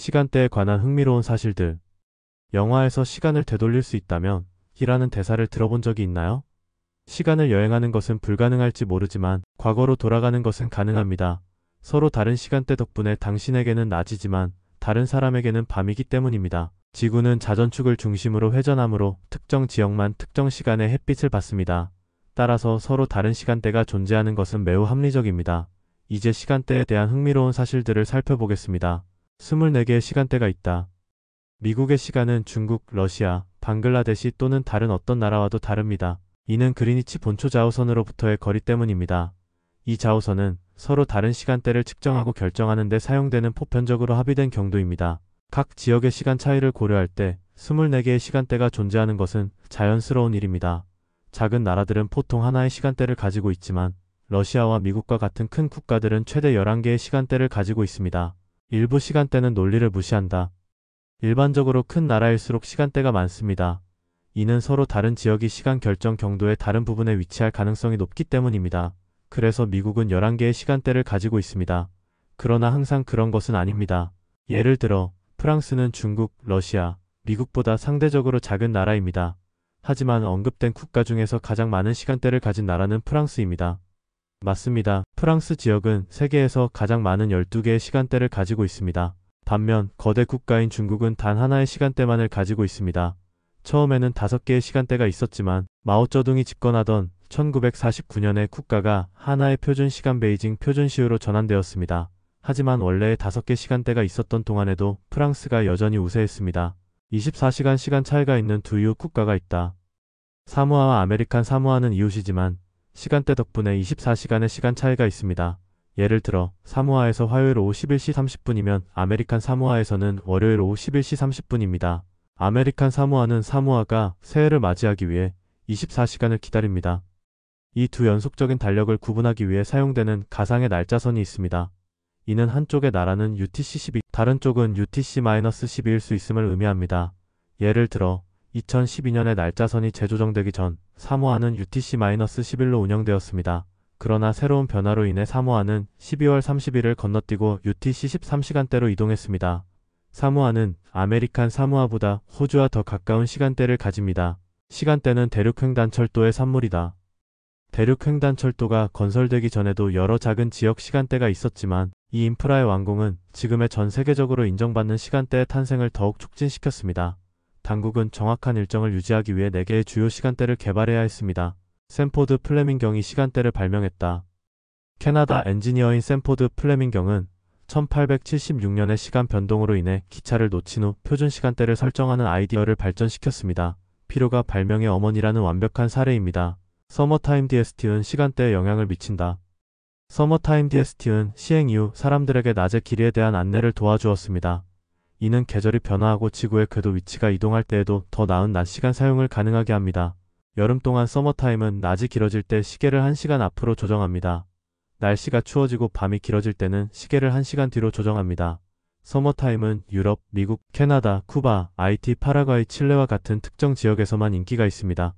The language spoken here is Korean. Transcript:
시간대에 관한 흥미로운 사실들. 영화에서 시간을 되돌릴 수 있다면 이라는 대사를 들어본 적이 있나요? 시간을 여행하는 것은 불가능할지 모르지만 과거로 돌아가는 것은 가능합니다. 서로 다른 시간대 덕분에 당신에게는 낮이지만 다른 사람에게는 밤이기 때문입니다. 지구는 자전축을 중심으로 회전하므로 특정 지역만 특정 시간에 햇빛을 받습니다. 따라서 서로 다른 시간대가 존재하는 것은 매우 합리적입니다. 이제 시간대에 대한 흥미로운 사실들을 살펴보겠습니다. 24개의 시간대가 있다. 미국의 시간은 중국, 러시아, 방글라데시 또는 다른 어떤 나라와도 다릅니다. 이는 그리니치 본초 자우선으로부터의 거리 때문입니다. 이 자우선은 서로 다른 시간대를 측정하고 결정하는 데 사용되는 보편적으로 합의된 경도입니다. 각 지역의 시간 차이를 고려할 때 24개의 시간대가 존재하는 것은 자연스러운 일입니다. 작은 나라들은 보통 하나의 시간대를 가지고 있지만 러시아와 미국과 같은 큰 국가들은 최대 11개의 시간대를 가지고 있습니다. 일부 시간대는 논리를 무시한다. 일반적으로 큰 나라일수록 시간대가 많습니다. 이는 서로 다른 지역이 시간 결정 경도의 다른 부분에 위치할 가능성이 높기 때문입니다. 그래서 미국은 11개의 시간대를 가지고 있습니다. 그러나 항상 그런 것은 아닙니다. 예를 들어 프랑스는 중국, 러시아, 미국보다 상대적으로 작은 나라입니다. 하지만 언급된 국가 중에서 가장 많은 시간대를 가진 나라는 프랑스입니다. 맞습니다. 프랑스 지역은 세계에서 가장 많은 12개의 시간대를 가지고 있습니다. 반면 거대 국가인 중국은 단 하나의 시간대만을 가지고 있습니다. 처음에는 5개의 시간대가 있었지만 마오쩌둥이 집권하던 1949년에 국가가 하나의 표준시간 베이징 표준시효로 전환되었습니다. 하지만 원래의 5개 시간대가 있었던 동안에도 프랑스가 여전히 우세했습니다. 24시간 시간 차이가 있는 두 이웃 국가가 있다. 사모아와 아메리칸 사모아는 이웃이지만 시간대 덕분에 24시간의 시간 차이가 있습니다. 예를 들어 사모아에서 화요일 오후 11시 30분이면 아메리칸 사모아에서는 월요일 오후 11시 30분입니다. 아메리칸 사모아는 사모아가 새해를 맞이하기 위해 24시간을 기다립니다. 이 두 연속적인 달력을 구분하기 위해 사용되는 가상의 날짜선이 있습니다. 이는 한쪽의 나라는 UTC-12, 다른 쪽은 UTC-12일 수 있음을 의미합니다. 예를 들어 2012년에 날짜선이 재조정되기 전 사모아는 UTC-11로 운영되었습니다. 그러나 새로운 변화로 인해 사모아는 12월 30일을 건너뛰고 UTC 13시간대로 이동했습니다. 사모아는 아메리칸 사모아보다 호주와 더 가까운 시간대를 가집니다. 시간대는 대륙횡단철도의 산물이다. 대륙횡단철도가 건설되기 전에도 여러 작은 지역 시간대가 있었지만 이 인프라의 완공은 지금의 전 세계적으로 인정받는 시간대의 탄생을 더욱 촉진시켰습니다. 당국은 정확한 일정을 유지하기 위해 4개의 주요 시간대를 개발해야 했습니다. 샌포드 플레밍경이 시간대를 발명했다. 캐나다 엔지니어인 샌포드 플레밍경은 1876년의 시간 변동으로 인해 기차를 놓친 후 표준 시간대를 설정하는 아이디어를 발전시켰습니다. 필요가 발명의 어머니라는 완벽한 사례입니다. 서머타임 DST는 시간대에 영향을 미친다. 서머타임 DST는 시행 이후 사람들에게 낮의 길이에 대한 안내를 도와주었습니다. 이는 계절이 변화하고 지구의 궤도 위치가 이동할 때에도 더 나은 낮 시간 사용을 가능하게 합니다. 여름 동안 서머타임은 낮이 길어질 때 시계를 1시간 앞으로 조정합니다. 날씨가 추워지고 밤이 길어질 때는 시계를 1시간 뒤로 조정합니다. 서머타임은 유럽, 미국, 캐나다, 쿠바, 아이티, 파라과이, 칠레와 같은 특정 지역에서만 인기가 있습니다.